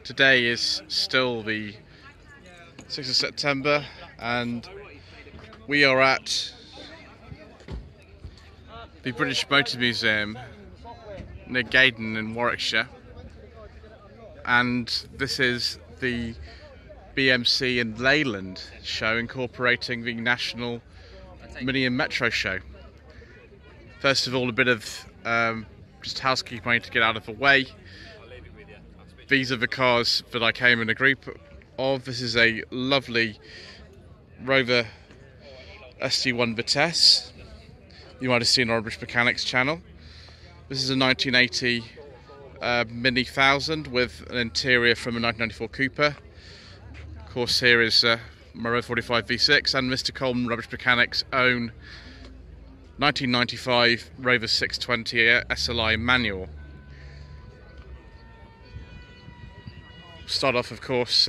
Today is still the 6th of September and we are at the British Motor Museum near Gaydon in Warwickshire, and this is the BMC and Leyland Show incorporating the National Mini and Metro Show. First of all, a bit of just housekeeping I need to get out of the way. These are the cars that I came in a group of. This is a lovely Rover ST1 Vitesse. You might have seen on our British Mechanics channel. This is a 1980 Mini 1000 with an interior from a 1994 Cooper. Of course, here is my Rover 45 V6 and Mr. Coleman Rubbish Mechanics' own 1995 Rover 620 SLI manual. Start off, of course,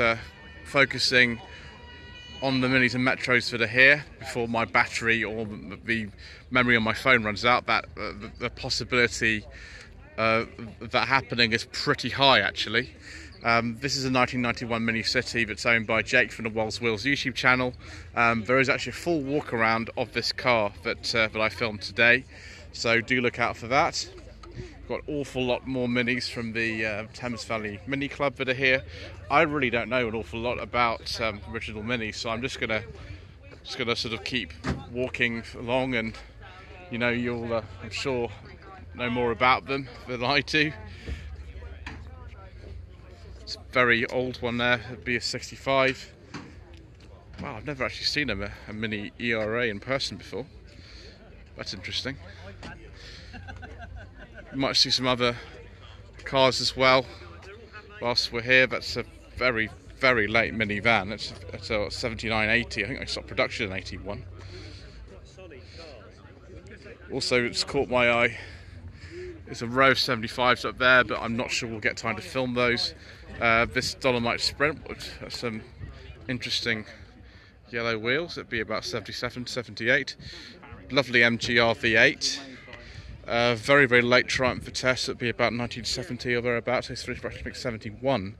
focusing on the minis and metros that are here before my battery or the memory on my phone runs out. That the possibility of that happening is pretty high, actually. This is a 1991 Mini City that's owned by Jake from the Wells Wheels YouTube channel. There is actually a full walk around of this car that I filmed today, so do look out for that. Got an awful lot more minis from the Thames Valley Mini Club that are here. I really don't know an awful lot about original minis, so I'm just gonna sort of keep walking along, and you know, you'll I'm sure know more about them than I do. It's a very old one there, it'd be a 65. Wow, I've never actually seen a Mini ERA in person before. That's interesting. You might see some other cars as well whilst we're here. That's a very, very late minivan. It's a 7980. I think I stopped production in 81. Also, it's caught my eye. It's a row of 75s up there, but I'm not sure we'll get time to film those. This Dolomite Sprint with some interesting yellow wheels. It'd be about 77, 78. Lovely MGR V8. Very, very late Triumph Vitesse. It'd be about 1970 or thereabouts. It's finished by 71.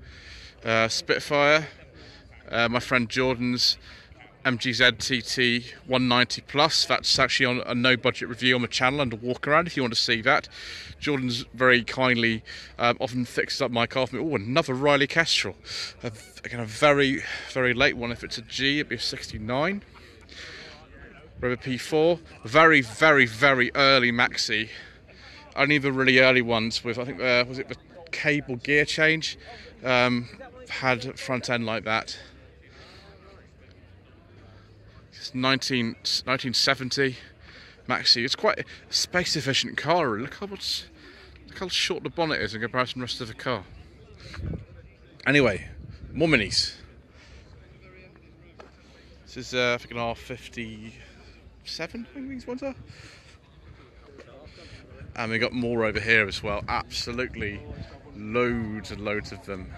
Spitfire. My friend Jordan's MGZ TT 190 Plus. That's actually on a no budget review on the channel and a walk around if you want to see that. Jordan's very kindly often fixes up my car for me. Oh, another Riley Kestrel. Again, a very, very late one. If it's a G, it'd be a 69. Rover P4, very, very, very early maxi. Only the really early ones with, I think, was it the cable gear change? Had front end like that. It's 1970 maxi. It's quite a space efficient car. Look how short the bonnet is in comparison to the rest of the car. Anyway, more minis. This is I think an R57, I think these ones are. And we got more over here as well. Absolutely loads and loads of them.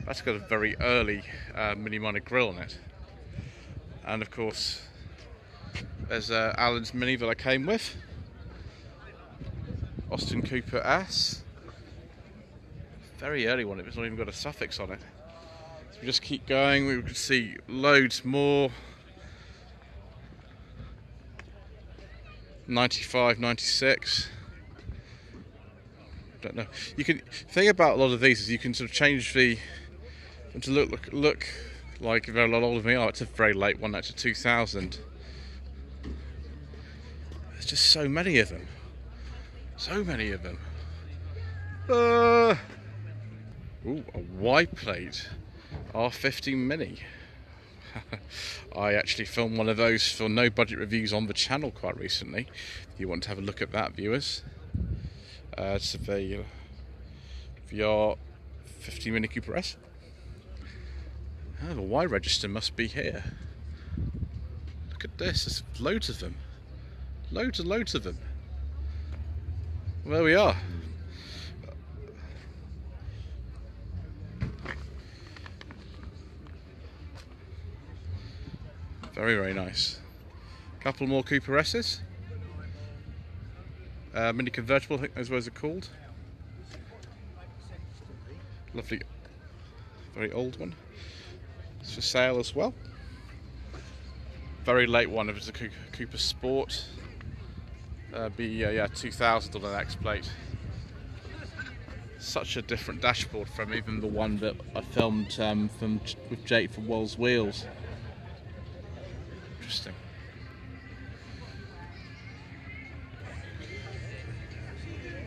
That's got a very early Mini Minor grille on it. And of course, there's Alan's Mini that I came with. Austin Cooper S. Very early one, it's not even got a suffix on it. So we just keep going, we can see loads more. 95, 96. Don't know. You can thing about a lot of these is you can sort of change the to look like a lot older than me. Oh, it's a very late one. That's a 2000. There's just so many of them. So many of them. Ooh, a wide plate R50 Mini. I actually filmed one of those for no budget reviews on the channel quite recently. If you want to have a look at that, viewers. It's a VR 50 Mini Cooper S. Oh, the Y register must be here. Look at this, there's loads of them. Loads and loads of them. Well, there we are. Very, very nice. Couple more Cooper S's. Mini convertible, I think those words are called. Lovely very old one. It's for sale as well. Very late one, if it's a Cooper Sport. Yeah, 2000 on the next plate. Such a different dashboard from even the one that I filmed with Jake from Wells Wheels. Interesting.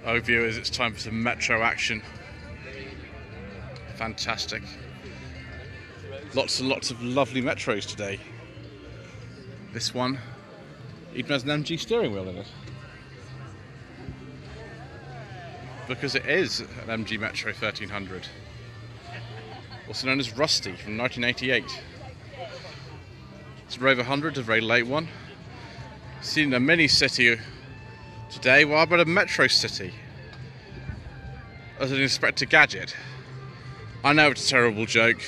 Oh viewers, it's time for some Metro action. Fantastic. Lots and lots of lovely Metros today. This one even has an MG steering wheel in it. Because it is an MG Metro 1300. Also known as Rusty from 1988. It's a Rover 100, a very late one. Seen a mini city today, well, about a Metro City as an Inspector Gadget. I know it's a terrible joke.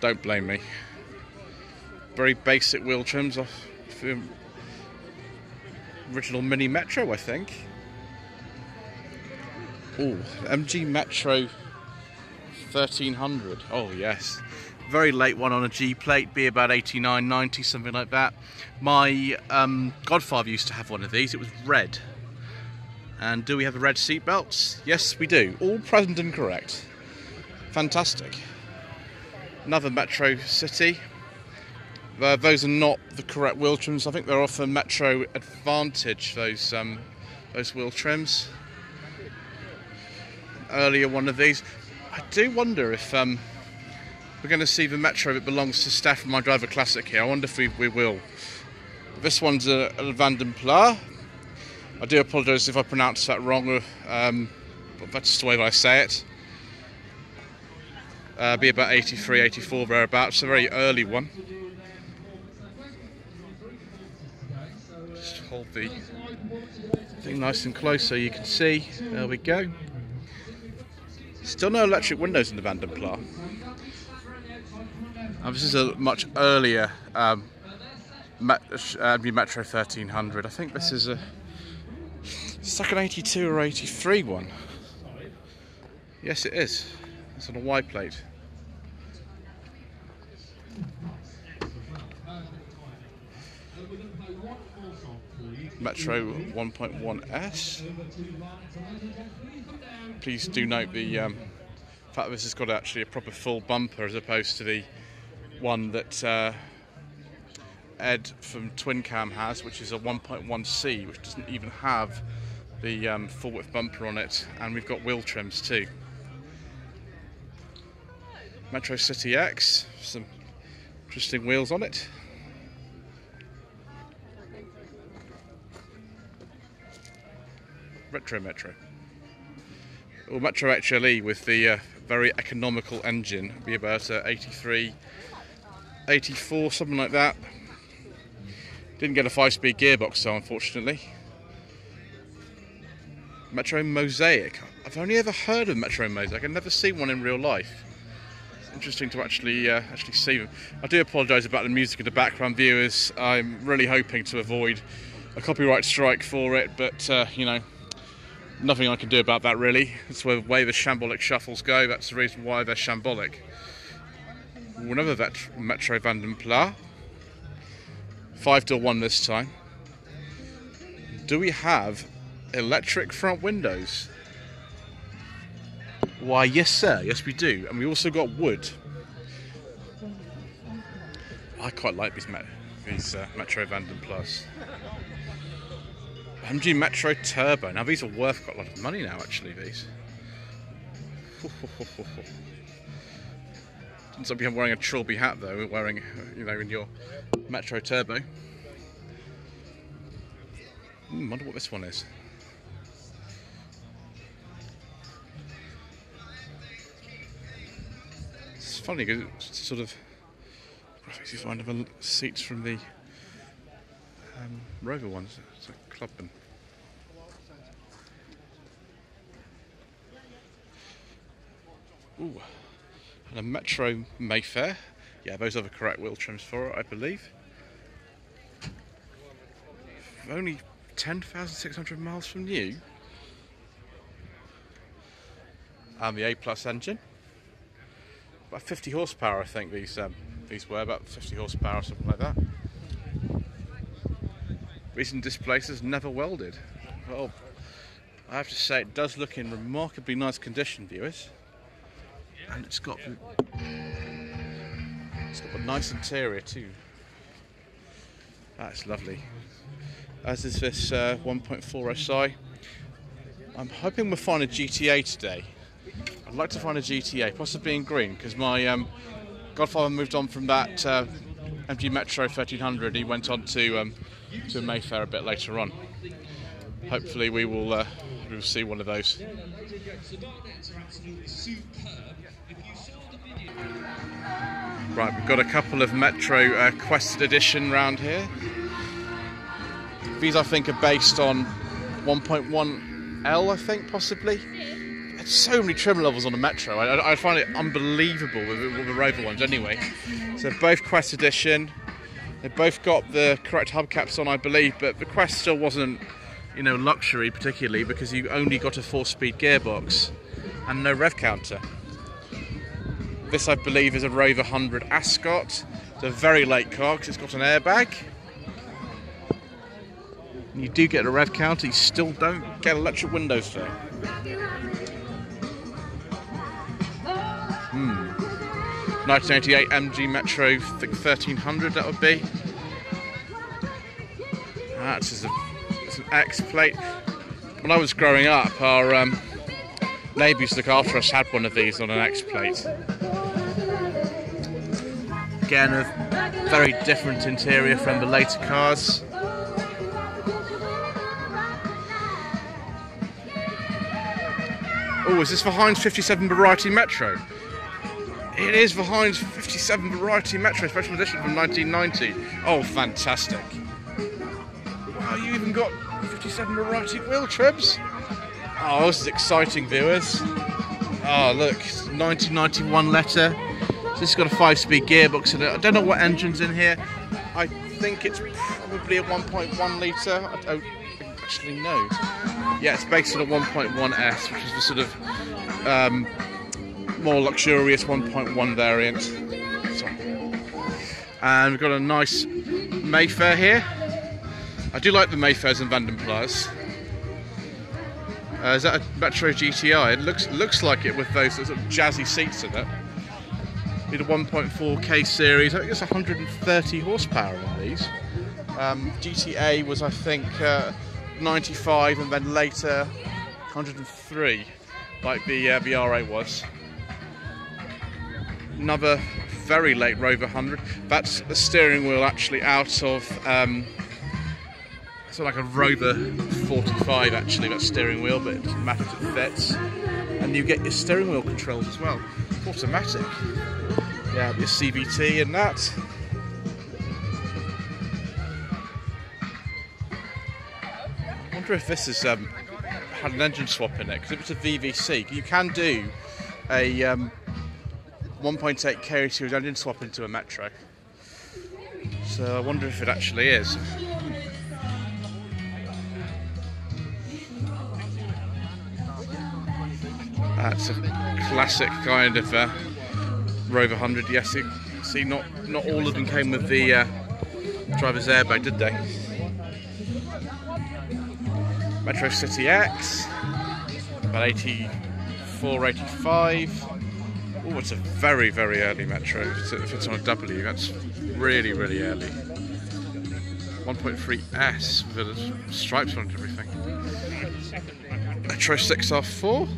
Don't blame me. Very basic wheel trims off the original Mini Metro, I think. Oh, MG Metro 1300. Oh yes, very late one on a G plate, be about 89, 90, something like that. My godfather used to have one of these. It was red. And do we have the red seat belts? Yes, we do. All present and correct. Fantastic. Another Metro City. Those are not the correct wheel trims. I think they're off a Metro Advantage, those wheel trims. Earlier one of these. I do wonder if we're going to see the Metro that belongs to Steph from My Driver Classic here. I wonder if we will. This one's a Van Pla. I do apologise if I pronounce that wrong, but that's just the way that I say it. Be about 83, 84 thereabouts, a very early one. Just hold the thing nice and close so you can see. There we go. Still no electric windows in the Van Pla. This is a much earlier Metro 1300. I think this is a second 82 or 83 one. Yes, it is. It's on a Y plate. Metro 1.1S. Please do note the fact that this has got actually a proper full bumper as opposed to the one that Ed from Twin Cam has, which is a 1.1C, which doesn't even have the full width bumper on it, and we've got wheel trims too. Metro City X, some interesting wheels on it. Retro Metro. Or Metro HLE with the very economical engine, be about 83, 84, something like that. Didn't get a 5-speed gearbox though, unfortunately. Metro Mosaic. I've only ever heard of Metro Mosaic. I've never seen one in real life. It's interesting to actually see them. I do apologise about the music in the background, viewers. I'm really hoping to avoid a copyright strike for it, but you know, nothing I can do about that really. It's the way the shambolic shuffles go. That's the reason why they're shambolic. Another Metro Van Pla. 5-door one this time. Do we have electric front windows? Why, yes sir, yes we do. And we also got wood. I quite like these Metro Van Plas. MG Metro Turbo. Now these are worth quite a lot of money now actually, these. Doesn't be wearing a trilby hat though, wearing, you know, in your Metro Turbo. Wonder what this one is. It's funny because it's sort of graphics you find of the seats from the Rover ones. It's a Clubman. Ooh, and a Metro Mayfair. Yeah, those are the correct wheel trims for it, I believe. Only 10,600 miles from new. And the A+ engine. about 50 horsepower, I think these were about 50 horsepower or something like that. Recent displacers, never welded. Well, I have to say it does look in remarkably nice condition, viewers, and it's got a nice interior too. That's lovely. As is this 1.4 SI. I'm hoping we'll find a GTA today. I'd like to find a GTA, possibly in green, because my godfather moved on from that MG Metro 1300. He went on to Mayfair a bit later on. Hopefully we will see one of those. Right, we've got a couple of Metro Quest Edition round here. These I think are based on 1.1L, I think, possibly. There's so many trim levels on a Metro. I find it unbelievable with the Rover ones anyway. So both Quest Edition. They both got the correct hubcaps on, I believe, but the Quest still wasn't, you know, luxury particularly, because you only got a 4-speed gearbox and no rev counter. This, I believe, is a Rover 100 Ascot. It's a very late car because it's got an airbag. And you do get a rev counter, you still don't get electric windows though. 1988 MG Metro, I think 1300 that would be. That's an X plate. When I was growing up, our neighbour used to look after us, had one of these on an X plate. Again, a very different interior from the later cars. Oh, is this the Heinz 57 Variety Metro? It is the Heinz 57 Variety Metro Special Edition from 1990. Oh, fantastic. Wow, you even got 57 Variety wheel trims? Oh, this is exciting, viewers. Oh, look, it's 1991 letter. So this has got a 5-speed gearbox in it. I don't know what engine's in here. I think it's probably a 1.1 litre. I don't actually know. Yeah, it's based on a 1.1S, which is the sort of more luxurious 1.1 variant. And we've got a nice Mayfair here. I do like the Mayfairs and Vandenplas. Is that a Metro GTI? It looks like it with those sort of jazzy seats in it. Need a 1.4K series. I think it's 130 horsepower in these. GTA was, I think, 95, and then later 103, like the R8 was. Another very late Rover 100. That's the steering wheel actually out of sort of like a Rover 45 actually, that steering wheel, but it doesn't matter if it fits. And you get your steering wheel controls as well, automatic. Yeah, your CVT and that. I wonder if this has had an engine swap in it, because if it's a VVC, you can do a 1.8 K series engine swap into a Metro. So I wonder if it actually is. That's a classic kind of Rover 100. Yes, you see, not all of them came with the driver's airbag, did they? Metro City X, about 84, 85. Oh, it's a very, very early Metro. If it's on a W, that's really, really early. 1.3S with the stripes on it and everything. Metro 6R4.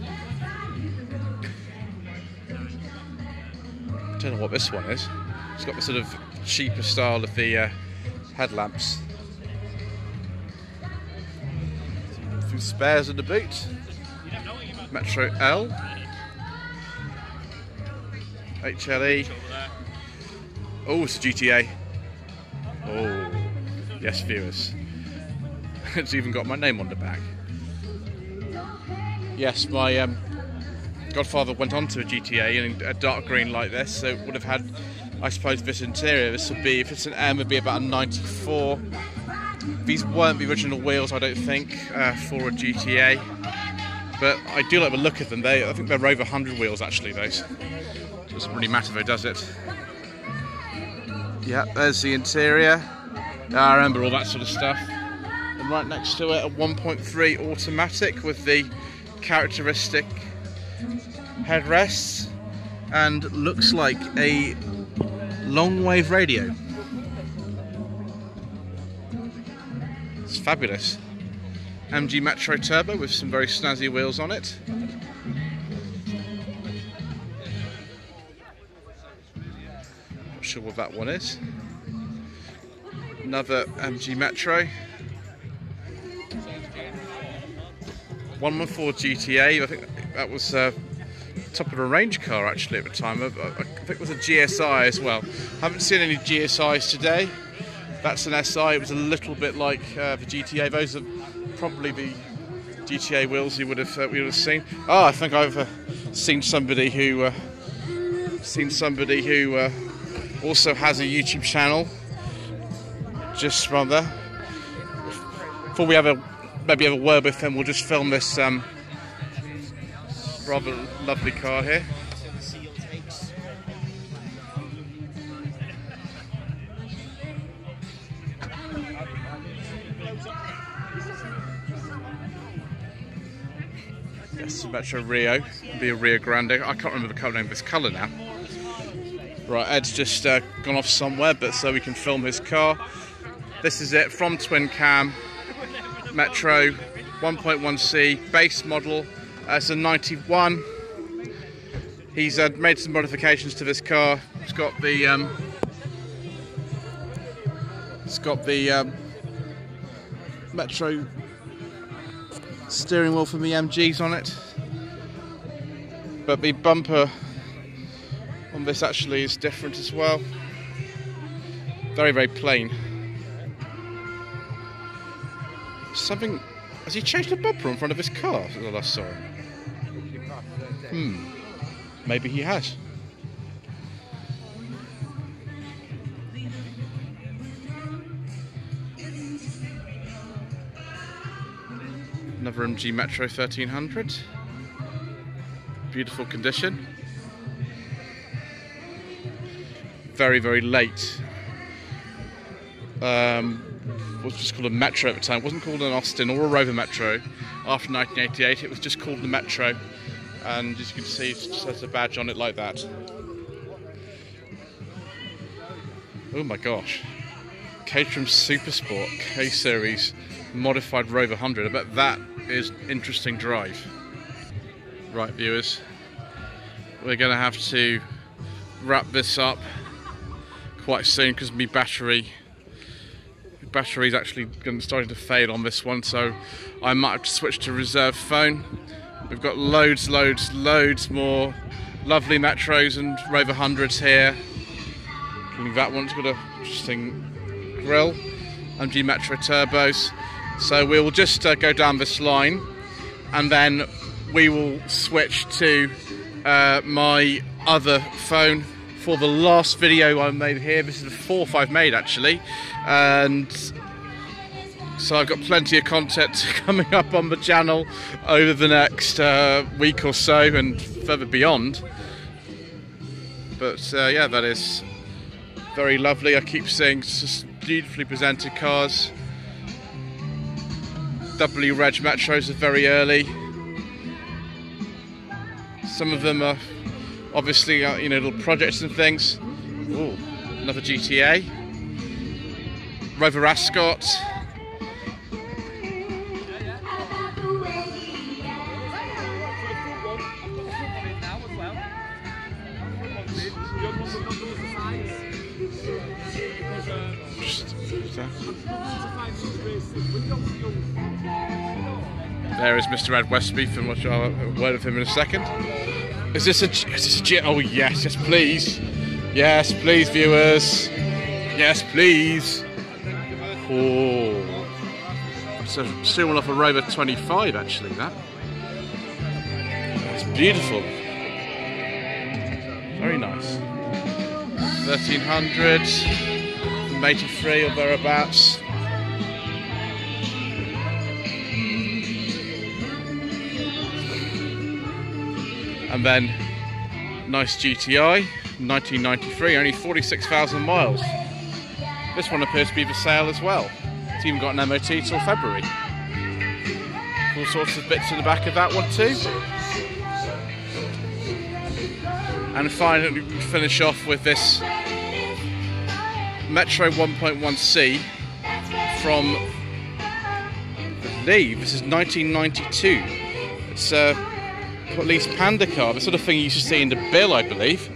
I don't know what this one is. It's got the sort of cheaper style of the headlamps. A few spares in the boot. Metro L. HLE. Oh, it's a GTA. Oh, yes, viewers. It's even got my name on the back. Yes, my godfather went on to a GTA in a dark green like this, so it would have had, I suppose, this interior. This would be, if it's an M, it would be about a 94. These weren't the original wheels, I don't think, for a GTA. But I do like the look of them. I think they're Rover 100 wheels, actually, those. Doesn't really matter though, does it? Yeah, there's the interior. I remember all that sort of stuff. And right next to it, a 1.3 automatic with the characteristic headrests, and looks like a long wave radio. It's fabulous. MG Metro Turbo with some very snazzy wheels on it. Not sure what that one is. Another MG Metro. 114 GTA, I think that was top of the range car actually at the time. I think it was a GSI as well. Haven't seen any GSIs today. That's an SI. It was a little bit like the GTA. Those are probably the GTA wheels you would have seen. Oh, I think I've seen somebody who also has a YouTube channel. Just from there. Before we maybe have a word with him, we'll just film this rather lovely car here. Yes, Metro Rio, be a Rio Grande. I can't remember the colour name of this colour now. Right, Ed's just gone off somewhere, but so we can film his car. This is it from Twin Cam Metro 1.1C base model. It's a 91. He's made some modifications to this car. It's got the Metro steering wheel from the MGs on it, but the bumper on this actually is different as well. Very, very plain. Something, has he changed the bumper in front of his car since I last saw him? Maybe he has. Another MG Metro 1300. Beautiful condition. Very, very late. Was just called a Metro at the time. It wasn't called an Austin or a Rover Metro. After 1988, it was just called the Metro. And as you can see, it just has a badge on it like that. Oh my gosh. Caterham Supersport K-Series modified Rover 100. I bet that is interesting drive. Right, viewers, we're going to have to wrap this up quite soon because my battery's actually starting to fade on this one, so I might have to switch to reserve phone. We've got loads more lovely Metros and Rover 100s here. Including that one's got an interesting grille. MG Metro turbos. So we will just go down this line, and then we will switch to my other phone for the last video I made here. This is the fourth I've made actually, and so I've got plenty of content coming up on the channel over the next week or so and further beyond. But yeah, that is very lovely. I keep seeing just beautifully presented cars. W Reg Metros are very early. Some of them are obviously you know, little projects and things. Ooh, another GTA. Rover Ascot. There is Mr. Ed Westbeath, and we'll have a word with him in a second. Is this a G? Oh yes, yes please. Yes please, viewers. Yes please. Oh, it's a steering off a Rover 25 actually, that. It's beautiful. Very nice. 1300 from 83 or thereabouts. And then Nice GTI, 1993, only 46,000 miles. This one appears to be for sale as well. It's even got an MOT till February. All sorts of bits in the back of that one too. And finally we finish off with this Metro 1.1C from, I believe this is 1992. It's a police panda car, the sort of thing you used to see in the Bill, I believe.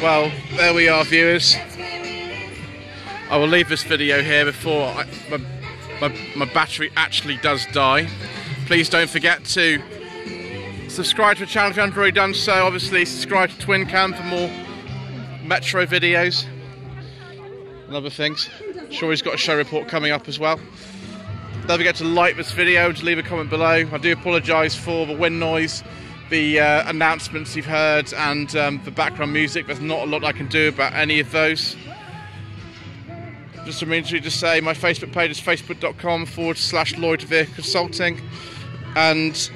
Well, there we are, viewers. I will leave this video here before my battery actually does die. Please don't forget to subscribe to the channel if you haven't already done so. Obviously, subscribe to Twin Cam for more Metro videos and other things. I'm sure he's got a show report coming up as well. Don't forget to like this video and to leave a comment below. I do apologise for the wind noise, the announcements you've heard, and the background music. There's not a lot I can do about any of those. Just a minute to say my Facebook page is facebook.com/Lloyd Vehicle Consulting, and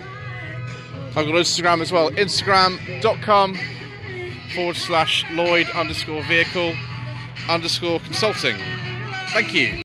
I've got Instagram as well, instagram.com/Lloyd_vehicle_consulting. Thank you.